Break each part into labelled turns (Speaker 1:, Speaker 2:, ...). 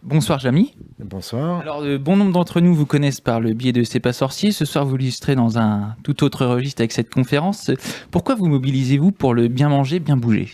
Speaker 1: Bonsoir Jamy.
Speaker 2: Bonsoir.
Speaker 1: Alors, bon nombre d'entre nous vous connaissent par le biais de C'est pas sorcier. Ce soir, vous l'illustrez dans un tout autre registre avec cette conférence. Pourquoi vous mobilisez-vous pour le bien manger, bien bouger ?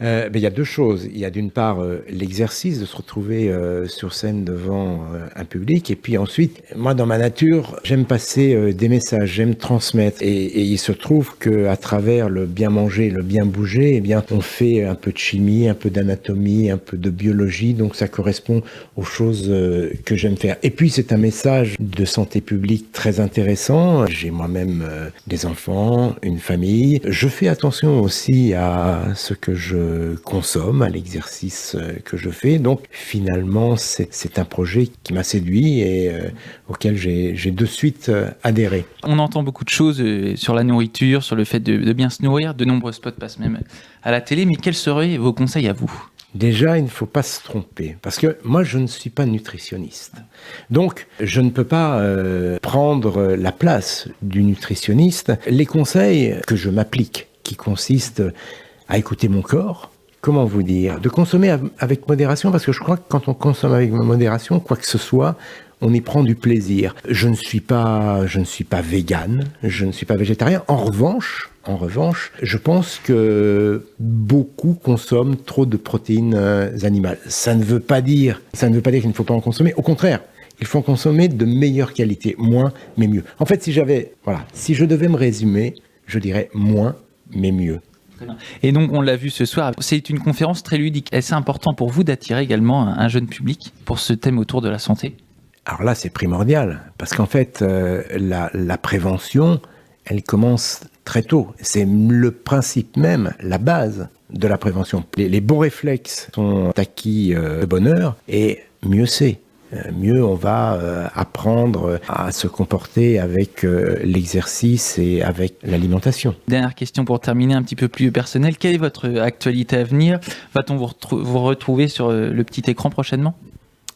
Speaker 2: Il y a deux choses. Il y a d'une part l'exercice de se retrouver sur scène devant un public, et puis ensuite, moi dans ma nature, j'aime passer des messages, j'aime transmettre, et il se trouve que à travers le bien manger, le bien bouger, eh bien on fait un peu de chimie, un peu d'anatomie, un peu de biologie, donc ça correspond aux choses que j'aime faire. Et puis c'est un message de santé publique très intéressant. J'ai moi-même des enfants, une famille. Je fais attention aussi à ce que je consomme, à l'exercice que je fais. Donc finalement, c'est un projet qui m'a séduit et auquel j'ai de suite adhéré.
Speaker 1: On entend beaucoup de choses sur la nourriture, sur le fait de bien se nourrir. De nombreux spots passent même à la télé. Mais quels seraient vos conseils à vous ?
Speaker 2: Déjà, il ne faut pas se tromper, parce que moi, je ne suis pas nutritionniste. Donc, je ne peux pas prendre la place du nutritionniste. Les conseils que je m'applique, qui consistent à écouter mon corps, comment vous dire, de consommer avec modération, parce que je crois que quand on consomme avec modération, quoi que ce soit, on y prend du plaisir. Je ne suis pas végane, je ne suis pas végétarien. En revanche, je pense que beaucoup consomment trop de protéines animales. Ça ne veut pas dire qu'il ne faut pas en consommer. Au contraire, il faut en consommer de meilleure qualité, moins mais mieux. En fait, si je devais me résumer, je dirais moins mais mieux.
Speaker 1: Et donc, on l'a vu ce soir, c'est une conférence très ludique. Est-ce important pour vous d'attirer également un jeune public pour ce thème autour de la santé ?
Speaker 2: Alors là, c'est primordial, parce qu'en fait, la prévention, elle commence très tôt. C'est le principe même, la base de la prévention. Les bons réflexes sont acquis de bonne heure, et mieux c'est. Mieux on va apprendre à se comporter avec l'exercice et avec l'alimentation.
Speaker 1: Dernière question pour terminer, un petit peu plus personnelle. Quelle est votre actualité à venir ? Va-t-on vous retrouver sur le petit écran prochainement ?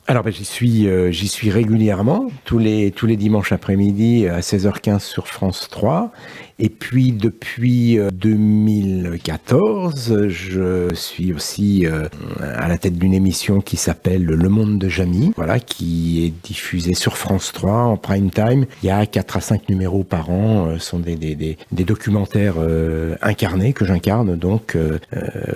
Speaker 2: Alors j'y suis régulièrement, tous les dimanches après-midi à 16h15 sur France 3. Et puis depuis 2014, je suis aussi à la tête d'une émission qui s'appelle Le Monde de Jamy, voilà, qui est diffusée sur France 3 en prime time. Il y a 4 à 5 numéros par an, sont des documentaires incarnés que j'incarne. Donc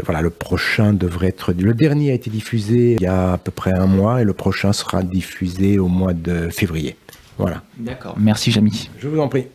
Speaker 2: voilà, le prochain devrait être... Le dernier a été diffusé il y a à peu près un mois et le prochain sera diffusé au mois de février. Voilà.
Speaker 1: D'accord. Merci Jamy.
Speaker 2: Je vous en prie.